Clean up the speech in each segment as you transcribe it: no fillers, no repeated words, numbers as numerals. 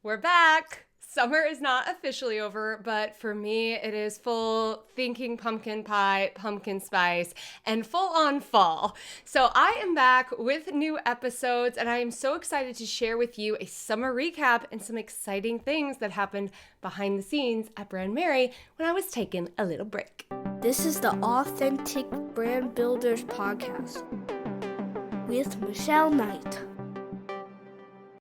We're back. Summer is not officially over, but for me, it is full thinking pumpkin pie, pumpkin spice, and full on fall. So I am back with new episodes, and I am so excited to share with you a summer recap and some exciting things that happened behind the scenes at Brandmerry when I was taking a little break. This is the Authentic Brand Builders Podcast with Michelle Knight.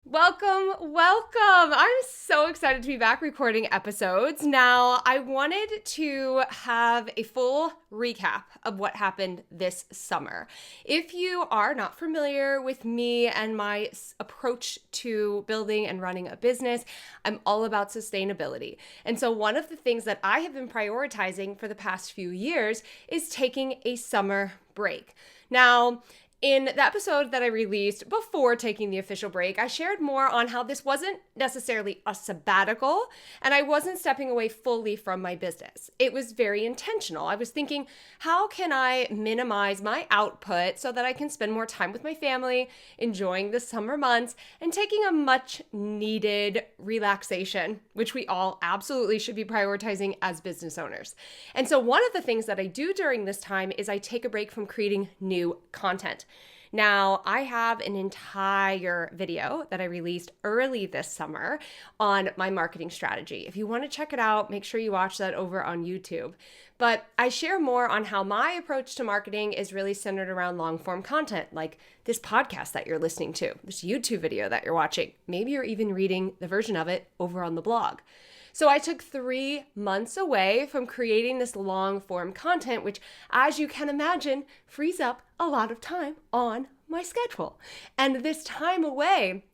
Welcome. I'm so excited to be back recording episodes. Now, I wanted to have a full recap of what happened this summer. If you are not familiar with me and my approach to building and running a business, I'm all about sustainability. And so one of the things that I have been prioritizing for the past few years is taking a summer break. Now, in the episode that I released before taking the official break, I shared more on how this wasn't necessarily a sabbatical and I wasn't stepping away fully from my business. It was very intentional. I was thinking, how can I minimize my output so that I can spend more time with my family, enjoying the summer months, and taking a much needed relaxation, which we all absolutely should be prioritizing as business owners. And so one of the things that I do during this time is I take a break from creating new content. Now, I have an entire video that I released early this summer on my marketing strategy. If you want to check it out, make sure you watch that over on YouTube. But I share more on how my approach to marketing is really centered around long-form content, like this podcast that you're listening to, this YouTube video that you're watching. Maybe you're even reading the version of it over on the blog. So I took 3 months away from creating this long form content, which, as you can imagine, frees up a lot of time on my schedule. And this time away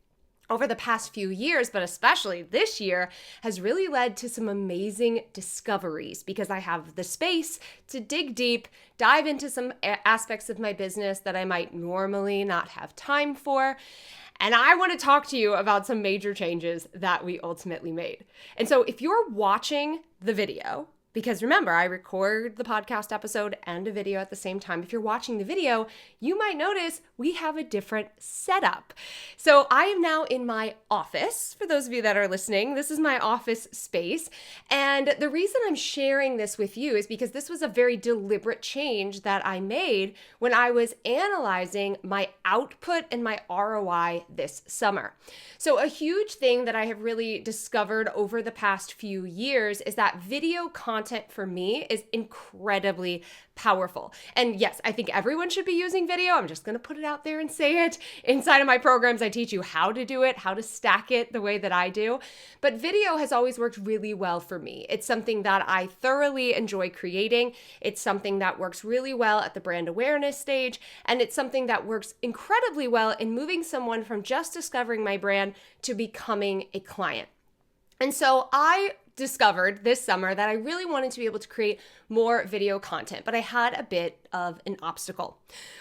over the past few years, but especially this year, has really led to some amazing discoveries because I have the space to dig deep, dive into some aspects of my business that I might normally not have time for. And I want to talk to you about some major changes that we ultimately made. And so if you're watching the video, because remember, I record the podcast episode and a video at the same time. If you're watching the video, you might notice we have a different setup. So I am now in my office. For those of you that are listening, this is my office space. And the reason I'm sharing this with you is because this was a very deliberate change that I made when I was analyzing my output and my ROI this summer. So a huge thing that I have really discovered over the past few years is that video content for me is incredibly powerful. And yes, I think everyone should be using video. I'm just going to put it out there and say it. Inside of my programs, I teach you how to do it, how to stack it the way that I do. But video has always worked really well for me. It's something that I thoroughly enjoy creating. It's something that works really well at the brand awareness stage. And it's something that works incredibly well in moving someone from just discovering my brand to becoming a client. And so I discovered this summer that I really wanted to be able to create more video content, but I had a bit of an obstacle.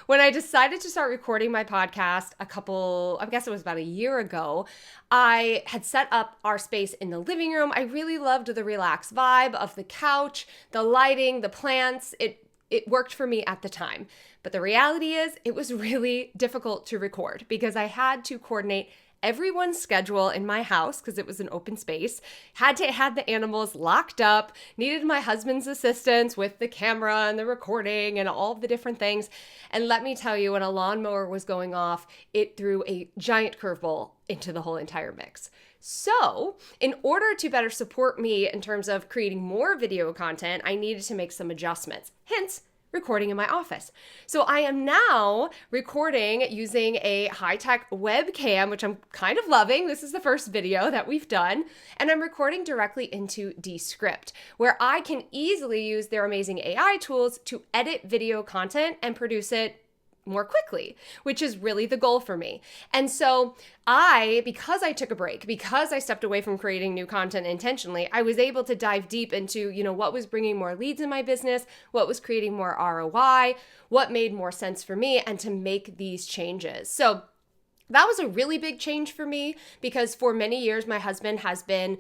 When I decided to start recording my podcast I guess it was about a year ago, I had set up our space in the living room. I really loved the relaxed vibe of the couch, the lighting, the plants. It worked for me at the time. But the reality is it was really difficult to record because I had to coordinate everyone's schedule in my house because it was an open space, had the animals locked up, needed my husband's assistance with the camera and the recording and all the different things. And let me tell you, when a lawnmower was going off, it threw a giant curveball into the whole entire mix. So, in order to better support me in terms of creating more video content, I needed to make some adjustments. Hence, recording in my office. So I am now recording using a high-tech webcam, which I'm kind of loving. This is the first video that we've done. And I'm recording directly into Descript, where I can easily use their amazing AI tools to edit video content and produce it more quickly, which is really the goal for me. And so because I took a break, because I stepped away from creating new content intentionally, I was able to dive deep into, what was bringing more leads in my business, what was creating more ROI, what made more sense for me, and to make these changes. So that was a really big change for me because for many years, my husband has been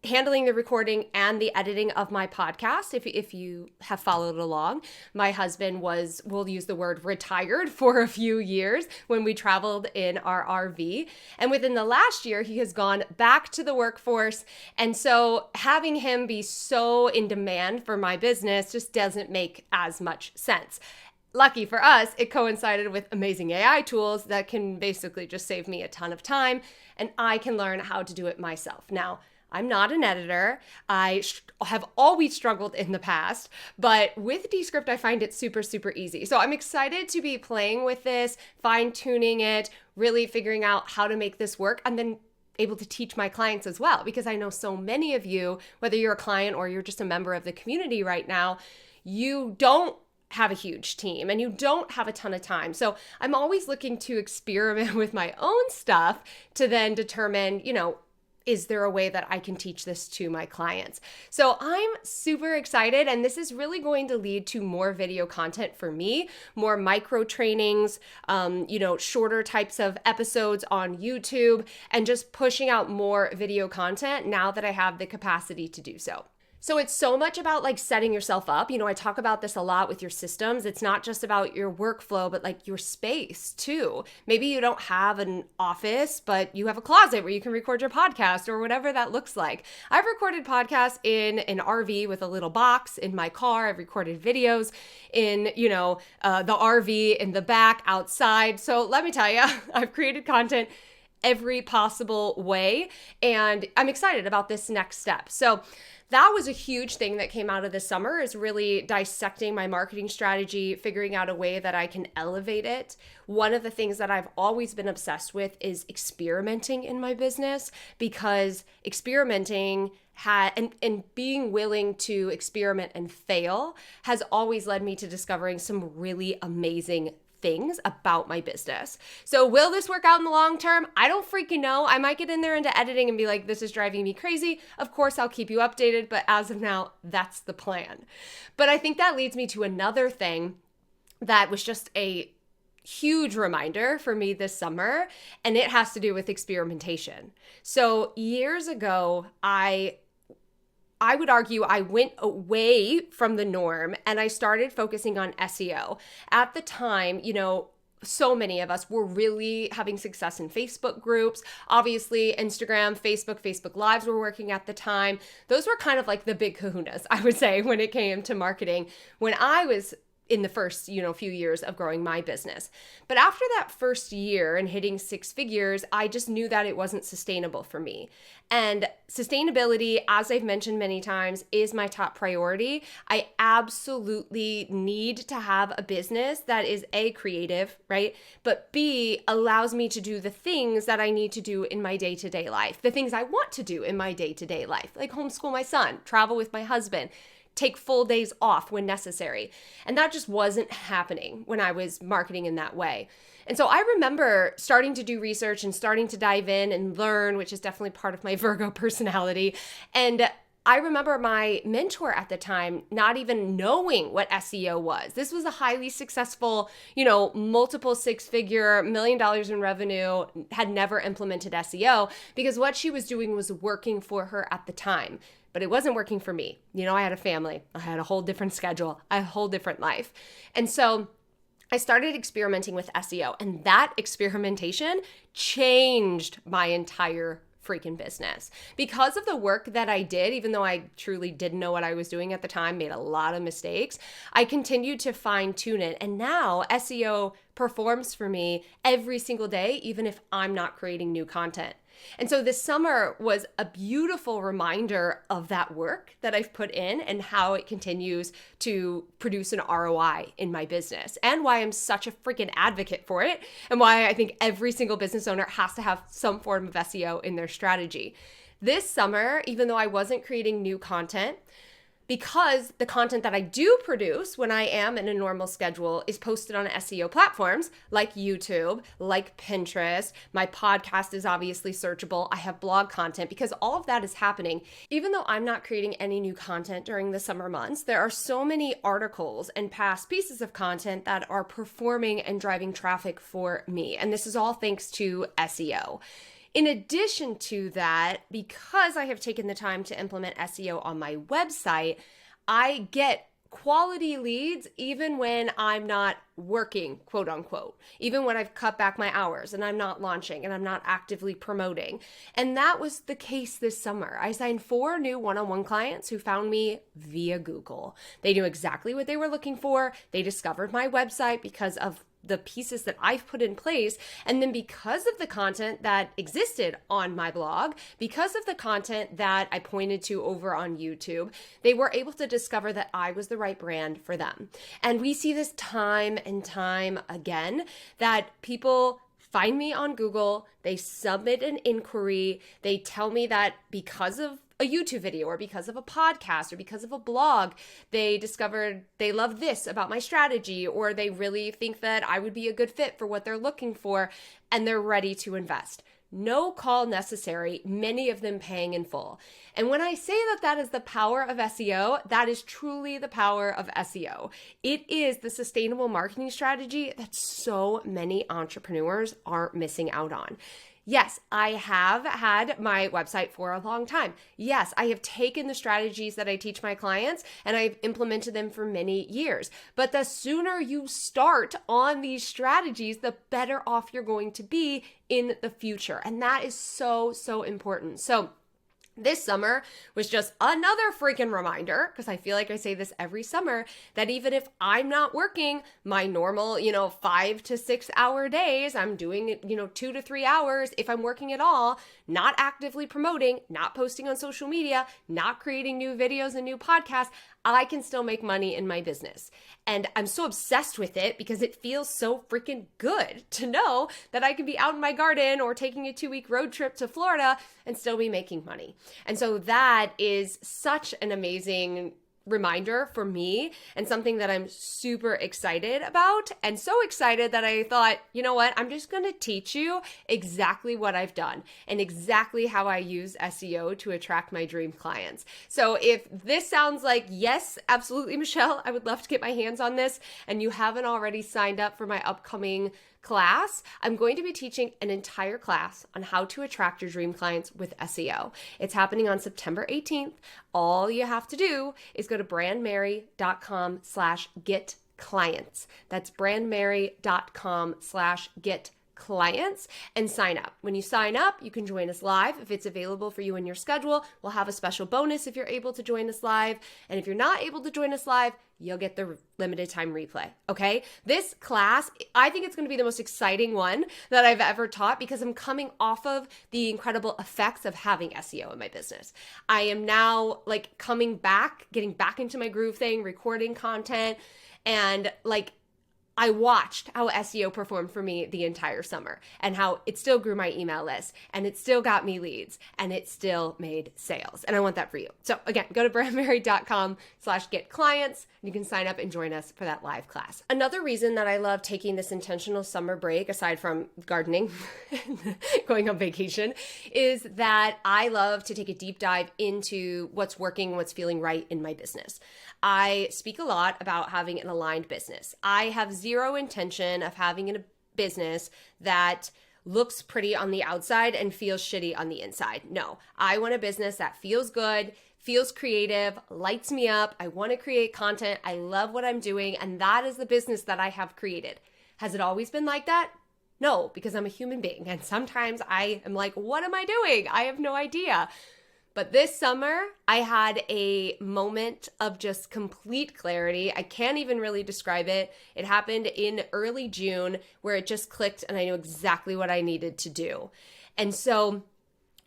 handling the recording and the editing of my podcast. If you have followed along, my husband we'll use the word retired for a few years when we traveled in our RV. And within the last year, he has gone back to the workforce. And so having him be so in demand for my business just doesn't make as much sense. Lucky for us, it coincided with amazing AI tools that can basically just save me a ton of time, and I can learn how to do it myself. Now, I'm not an editor. I have always struggled in the past, but with Descript, I find it super, super easy. So I'm excited to be playing with this, fine-tuning it, really figuring out how to make this work, and then able to teach my clients as well, because I know so many of you, whether you're a client or you're just a member of the community right now, you don't have a huge team and you don't have a ton of time. So I'm always looking to experiment with my own stuff to then determine, is there a way that I can teach this to my clients? So I'm super excited, and this is really going to lead to more video content for me, more micro trainings, shorter types of episodes on YouTube, and just pushing out more video content now that I have the capacity to do so. So it's so much about setting yourself up. I talk about this a lot with your systems. It's not just about your workflow, but your space too. Maybe you don't have an office, but you have a closet where you can record your podcast or whatever that looks like. I've recorded podcasts in an RV with a little box in my car. I've recorded videos in, the RV in the back outside. So let me tell you, I've created content every possible way, and I'm excited about this next step. So that was a huge thing that came out of this summer, is really dissecting my marketing strategy, figuring out a way that I can elevate it. One of the things that I've always been obsessed with is experimenting in my business, because experimenting and being willing to experiment and fail has always led me to discovering some really amazing things about my business. So will this work out in the long term? I don't freaking know. I might get in there into editing and be like, this is driving me crazy. Of course, I'll keep you updated, but as of now, that's the plan. But I think that leads me to another thing that was just a huge reminder for me this summer, and it has to do with experimentation. So years ago, I would argue I went away from the norm and I started focusing on SEO. At the time, so many of us were really having success in Facebook groups. Obviously, Instagram, Facebook Lives were working at the time. Those were kind of like the big kahunas, I would say, when it came to marketing when I was in the first, few years of growing my business. But after that first year and hitting 6 figures, I just knew that it wasn't sustainable for me. And sustainability, as I've mentioned many times, is my top priority. I absolutely need to have a business that is A, creative, right? But B, allows me to do the things that I need to do in my day-to-day life, the things I want to do in my day-to-day life, like homeschool my son, travel with my husband, take full days off when necessary. And that just wasn't happening when I was marketing in that way. And so I remember starting to do research and starting to dive in and learn, which is definitely part of my Virgo personality. And I remember my mentor at the time not even knowing what SEO was. This was a highly successful, multiple 6-figure, $1 million in revenue, had never implemented SEO because what she was doing was working for her at the time. But it wasn't working for me. I had a family. I had a whole different schedule, a whole different life. And so I started experimenting with SEO, and that experimentation changed my entire freaking business. Because of the work that I did, even though I truly didn't know what I was doing at the time, made a lot of mistakes, I continued to fine tune it. And now SEO performs for me every single day, even if I'm not creating new content. And so this summer was a beautiful reminder of that work that I've put in and how it continues to produce an ROI in my business, and why I'm such a freaking advocate for it, and why I think every single business owner has to have some form of SEO in their strategy. This summer, even though I wasn't creating new content, because the content that I do produce when I am in a normal schedule is posted on SEO platforms like YouTube, like Pinterest. My podcast is obviously searchable. I have blog content. Because all of that is happening, even though I'm not creating any new content during the summer months, there are so many articles and past pieces of content that are performing and driving traffic for me. And this is all thanks to SEO. In addition to that, because I have taken the time to implement SEO on my website, I get quality leads even when I'm not working, quote unquote, even when I've cut back my hours and I'm not launching and I'm not actively promoting. And that was the case this summer. I signed 4 new one-on-one clients who found me via Google. They knew exactly what they were looking for. They discovered my website because of the pieces that I've put in place. And then because of the content that existed on my blog, because of the content that I pointed to over on YouTube, they were able to discover that I was the right brand for them. And we see this time and time again, that people find me on Google, they submit an inquiry, they tell me that because of a YouTube video or because of a podcast or because of a blog, they discovered they love this about my strategy, or they really think that I would be a good fit for what they're looking for, and they're ready to invest. No call necessary, many of them paying in full. And when I say that that is the power of SEO, that is truly the power of SEO. It is the sustainable marketing strategy that so many entrepreneurs are missing out on. Yes, I have had my website for a long time. Yes, I have taken the strategies that I teach my clients and I've implemented them for many years. But the sooner you start on these strategies, the better off you're going to be in the future. And that is so, so important. So this summer was just another freaking reminder, because I feel like I say this every summer, that even if I'm not working my normal, 5 to 6 hour days, I'm doing, 2 to 3 hours. If I'm working at all, not actively promoting, not posting on social media, not creating new videos and new podcasts, I can still make money in my business. And I'm so obsessed with it because it feels so freaking good to know that I can be out in my garden or taking a 2-week road trip to Florida and still be making money. And so that is such an amazing reminder for me and something that I'm super excited about, and so excited that I thought, you know what, I'm just going to teach you exactly what I've done and exactly how I use SEO to attract my dream clients. So if this sounds like, yes, absolutely, Michelle, I would love to get my hands on this, and you haven't already signed up for my upcoming class, I'm going to be teaching an entire class on how to attract your dream clients with SEO. It's happening on September 18th. All you have to do is go to brandmerry.com/get clients. That's brandmerry.com/get clients and sign up. When you sign up, you can join us live if it's available for you in your schedule. We'll have a special bonus if you're able to join us live. And if you're not able to join us live, you'll get the limited time replay, okay? This class, I think it's going to be the most exciting one that I've ever taught because I'm coming off of the incredible effects of having SEO in my business. I am now coming back, getting back into my groove thing, recording content, and I watched how SEO performed for me the entire summer and how it still grew my email list and it still got me leads and it still made sales. And I want that for you. So again, go to brandmerry.com/get clients. You can sign up and join us for that live class. Another reason that I love taking this intentional summer break, aside from gardening, going on vacation, is that I love to take a deep dive into what's working, what's feeling right in my business. I speak a lot about having an aligned business. I have zero intention of having a business that looks pretty on the outside and feels shitty on the inside. No, I want a business that feels good, feels creative, lights me up. I want to create content. I love what I'm doing. And that is the business that I have created. Has it always been like that? No, because I'm a human being. And sometimes I am like, what am I doing? I have no idea. But this summer, I had a moment of just complete clarity. I can't even really describe it. It happened in early June where it just clicked and I knew exactly what I needed to do. And so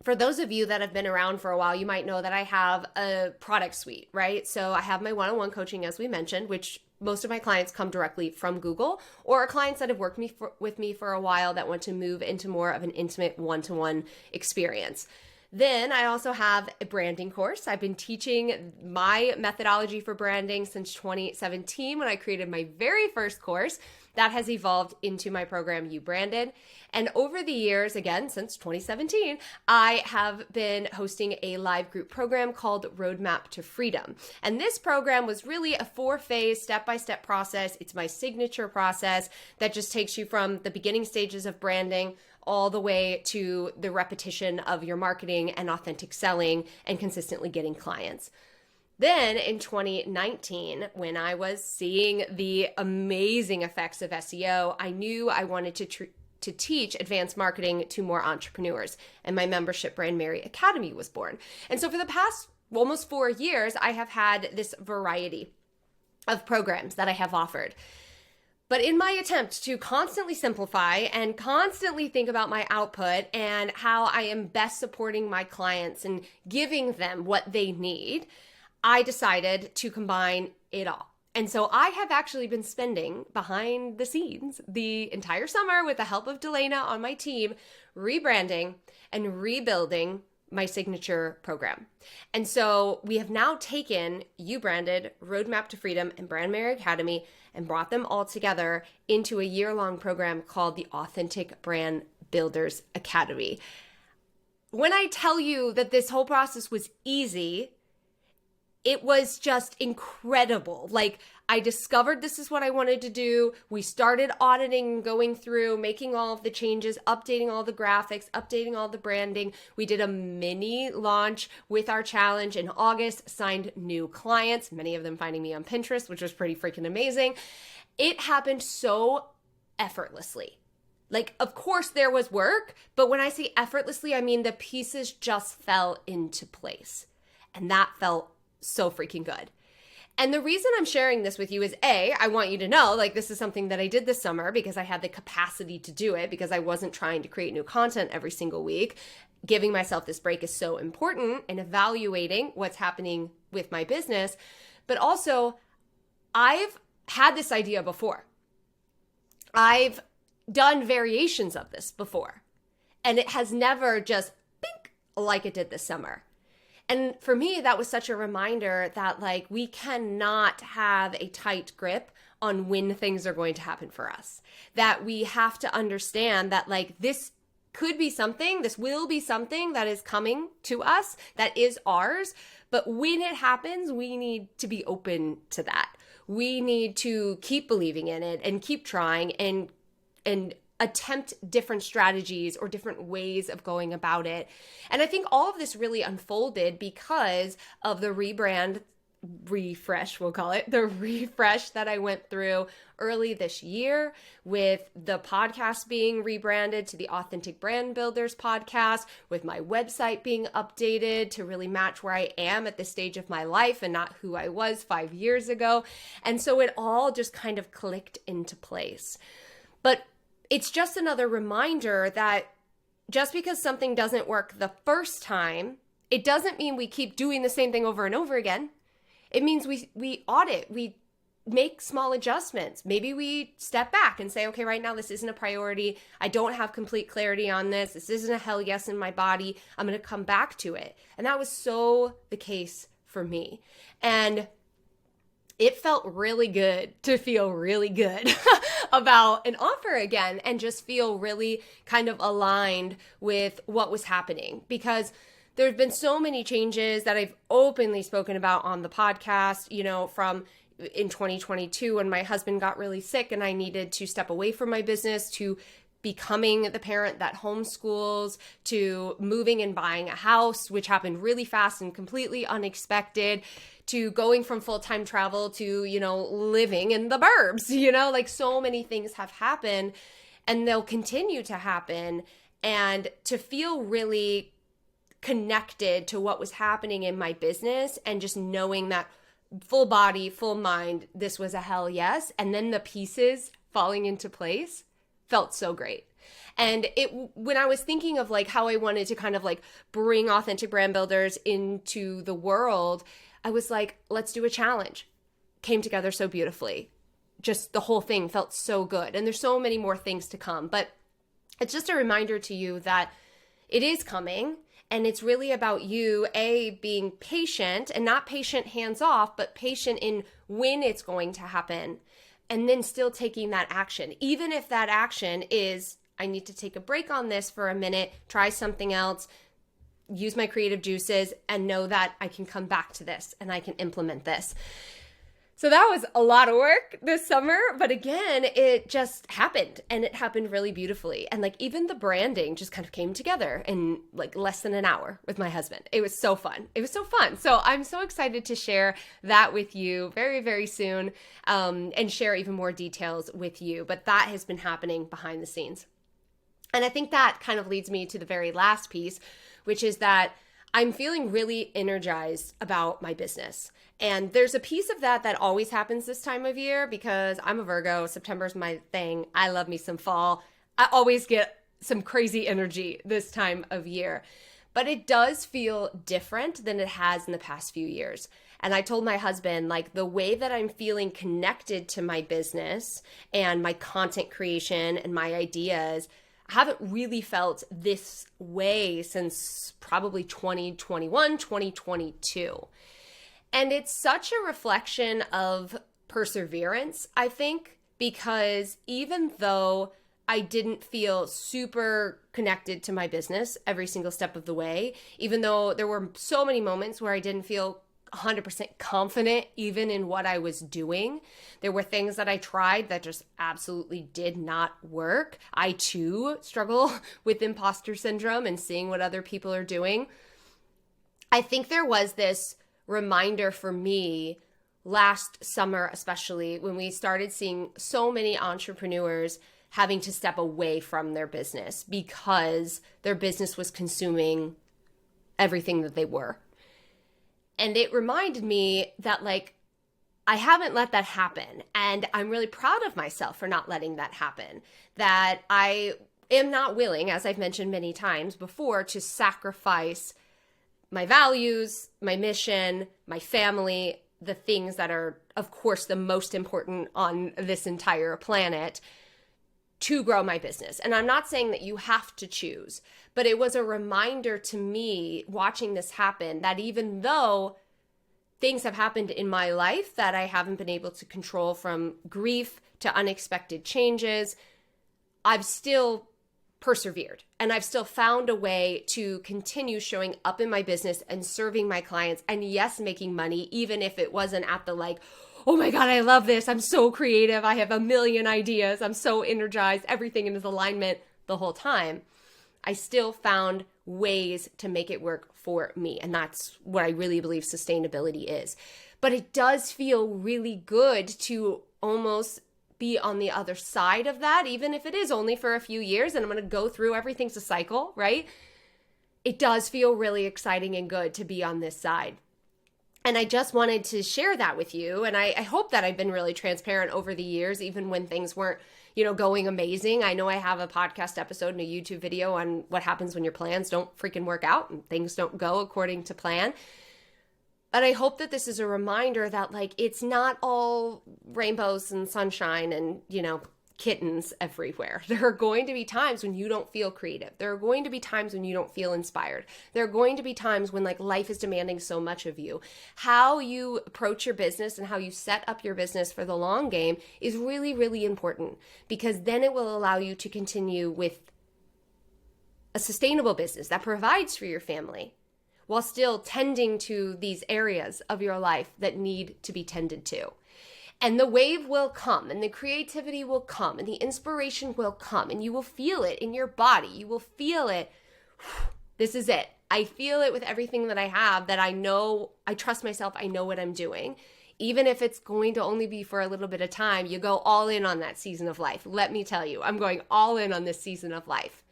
for those of you that have been around for a while, you might know that I have a product suite, right? So I have my one-on-one coaching, as we mentioned, which most of my clients come directly from Google, or are clients that have worked with me for a while that want to move into more of an intimate one-to-one experience. Then I also have a branding course. I've been teaching my methodology for branding since 2017 when I created my very first course. That has evolved into my program, You Branded. And over the years, again, since 2017, I have been hosting a live group program called Roadmap to Freedom. And this program was really a 4-phase, step-by-step process. It's my signature process that just takes you from the beginning stages of branding all the way to the repetition of your marketing and authentic selling and consistently getting clients. Then in 2019, when I was seeing the amazing effects of SEO, I knew I wanted to teach advanced marketing to more entrepreneurs, and my membership Brandmerry Academy was born. And so for the past almost 4 years, I have had this variety of programs that I have offered. But in my attempt to constantly simplify and constantly think about my output and how I am best supporting my clients and giving them what they need, I decided to combine it all. And so I have actually been spending behind the scenes the entire summer with the help of Delana on my team, rebranding and rebuilding my signature program. And so we have now taken You Branded, Roadmap to Freedom, and Brandmerry Academy and brought them all together into a year-long program called the Authentic Brand Builders Academy. When I tell you that this whole process was easy, it was just incredible. Like, I discovered this is what I wanted to do. We started auditing, going through, making all of the changes, updating all the graphics, updating all the branding. We did a mini launch with our challenge in August, signed new clients, many of them finding me on Pinterest, which was pretty freaking amazing. It happened so effortlessly. Like, of course there was work, but when I say effortlessly, I mean the pieces just fell into place. And that felt so freaking good. And the reason I'm sharing this with you is I want you to know, like, this is something that I did this summer because I had the capacity to do it, because I wasn't trying to create new content every single week. Giving myself this break is so important in evaluating what's happening with my business. But also, I've had this idea before. I've done variations of this before, and it has never just bink like it did this summer. And for me, that was such a reminder that, like, we cannot have a tight grip on when things are going to happen for us. That we have to understand that, like, this will be something that is coming to us, that is ours. But when it happens, we need to be open to that. We need to keep believing in it and keep trying and attempt different strategies or different ways of going about it. And I think all of this really unfolded because of the refresh, we'll call it, the refresh that I went through early this year, with the podcast being rebranded to the Authentic Brand Builders podcast, with my website being updated to really match where I am at this stage of my life and not who I was 5 years ago. And so it all just kind of clicked into place. But it's just another reminder that just because something doesn't work the first time, it doesn't mean we keep doing the same thing over and over again. It means we audit, we make small adjustments. Maybe we step back and say, okay, right now this isn't a priority. I don't have complete clarity on this. This isn't a hell yes in my body. I'm going to come back to it. And that was so the case for me. And it felt really good to feel really good about an offer again and just feel really kind of aligned with what was happening, because there have been so many changes that I've openly spoken about on the podcast, from in 2022 when my husband got really sick and I needed to step away from my business, to becoming the parent that homeschools, to moving and buying a house, which happened really fast and completely unexpected, to going from full-time travel to, living in the burbs, like so many things have happened and they'll continue to happen. And to feel really connected to what was happening in my business and just knowing that full body, full mind, this was a hell yes. And then the pieces falling into place felt so great. And when I was thinking of like how I wanted to kind of like bring authentic brand builders into the world, I was like, let's do a challenge. Came together so beautifully. Just the whole thing felt so good. And there's so many more things to come. But it's just a reminder to you that it is coming. And it's really about you, being patient, and not patient hands off, but patient in when it's going to happen. And then still taking that action. Even if that action is, I need to take a break on this for a minute, try something else, use my creative juices, and know that I can come back to this and I can implement this. So that was a lot of work this summer, but again, it just happened and it happened really beautifully. And like even the branding just kind of came together in like less than an hour with my husband. It was so fun. It was so fun. So I'm so excited to share that with you very, very soon, and share even more details with you. But that has been happening behind the scenes. And I think that kind of leads me to the very last piece, which is that I'm feeling really energized about my business. And there's a piece of that that always happens this time of year because I'm a Virgo. September's my thing. I love me some fall. I always get some crazy energy this time of year. But it does feel different than it has in the past few years. And I told my husband, like, the way that I'm feeling connected to my business and my content creation and my ideas, I haven't really felt this way since probably 2021, 2022. And it's such a reflection of perseverance, I think, because even though I didn't feel super connected to my business every single step of the way, even though there were so many moments where I didn't feel 100% confident even in what I was doing. There were things that I tried that just absolutely did not work. I too struggle with imposter syndrome and seeing what other people are doing. I think there was this reminder for me last summer, especially when we started seeing so many entrepreneurs having to step away from their business because their business was consuming everything that they were. And it reminded me that, like, I haven't let that happen. And I'm really proud of myself for not letting that happen. That I am not willing, as I've mentioned many times before, to sacrifice my values, my mission, my family, the things that are, of course, the most important on this entire planet to grow my business. And I'm not saying that you have to choose, but it was a reminder to me watching this happen that even though things have happened in my life that I haven't been able to control, from grief to unexpected changes, I've still persevered and I've still found a way to continue showing up in my business and serving my clients, and yes, making money, even if it wasn't at the like, oh my God, I love this. I'm so creative. I have a million ideas. I'm so energized. Everything is alignment the whole time. I still found ways to make it work for me. And that's what I really believe sustainability is. But it does feel really good to almost be on the other side of that, even if it is only for a few years and I'm going to go through, everything's a cycle, right? It does feel really exciting and good to be on this side. And I just wanted to share that with you. And I hope that I've been really transparent over the years, even when things weren't, going amazing. I know I have a podcast episode and a YouTube video on what happens when your plans don't freaking work out and things don't go according to plan. But I hope that this is a reminder that, like, it's not all rainbows and sunshine and, kittens everywhere. There are going to be times when you don't feel creative. There are going to be times when you don't feel inspired. There are going to be times when, like, life is demanding so much of you. How you approach your business and how you set up your business for the long game is really, really important, because then it will allow you to continue with a sustainable business that provides for your family while still tending to these areas of your life that need to be tended to. And the wave will come, and the creativity will come, and the inspiration will come, and you will feel it in your body. You will feel it. This is it. I feel it with everything that I have, that I know, I trust myself, I know what I'm doing. Even if it's going to only be for a little bit of time, you go all in on that season of life. Let me tell you, I'm going all in on this season of life.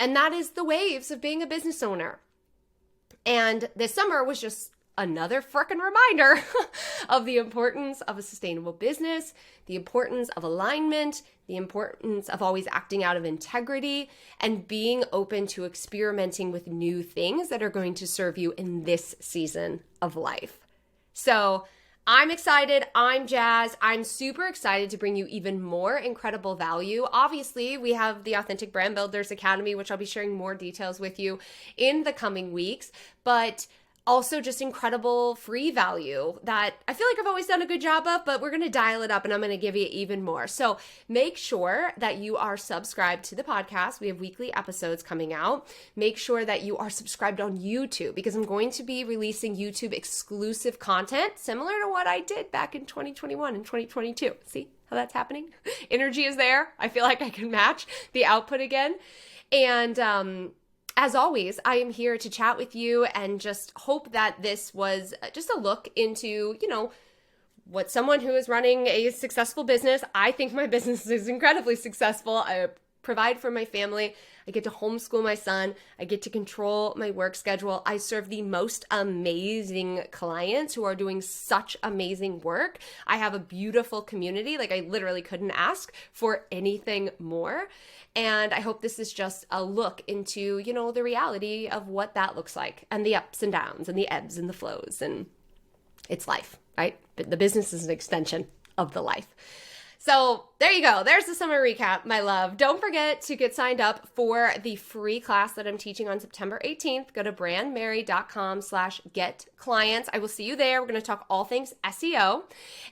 And that is the waves of being a business owner. And this summer was just another freaking reminder of the importance of a sustainable business, the importance of alignment, the importance of always acting out of integrity, and being open to experimenting with new things that are going to serve you in this season of life. So I'm excited. I'm jazzed. I'm super excited to bring you even more incredible value. Obviously, we have the Authentic Brand Builders Academy, which I'll be sharing more details with you in the coming weeks. But Also, just incredible free value that I feel like I've always done a good job of, but we're going to dial it up and I'm going to give you even more. So make sure that you are subscribed to the podcast. We have weekly episodes coming out. Make sure that you are subscribed on YouTube because I'm going to be releasing YouTube exclusive content similar to what I did back in 2021 and 2022. See how that's happening? Energy is there. I feel like I can match the output again. And, as always, I am here to chat with you and just hope that this was just a look into, what someone who is running a successful business. I think my business is incredibly successful. I provide for my family. I get to homeschool my son. I get to control my work schedule. I serve the most amazing clients who are doing such amazing work. I have a beautiful community. Like I literally couldn't ask for anything more. And I hope this is just a look into, the reality of what that looks like and the ups and downs and the ebbs and the flows. And it's life, right? But the business is an extension of the life. So there you go. There's the summer recap, my love. Don't forget to get signed up for the free class that I'm teaching on September 18th. Go to brandmerry.com/get-clients. I will see you there. We're going to talk all things SEO,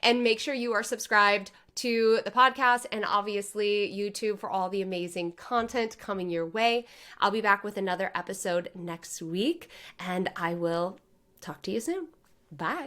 and make sure you are subscribed to the podcast and obviously YouTube for all the amazing content coming your way. I'll be back with another episode next week, and I will talk to you soon. Bye.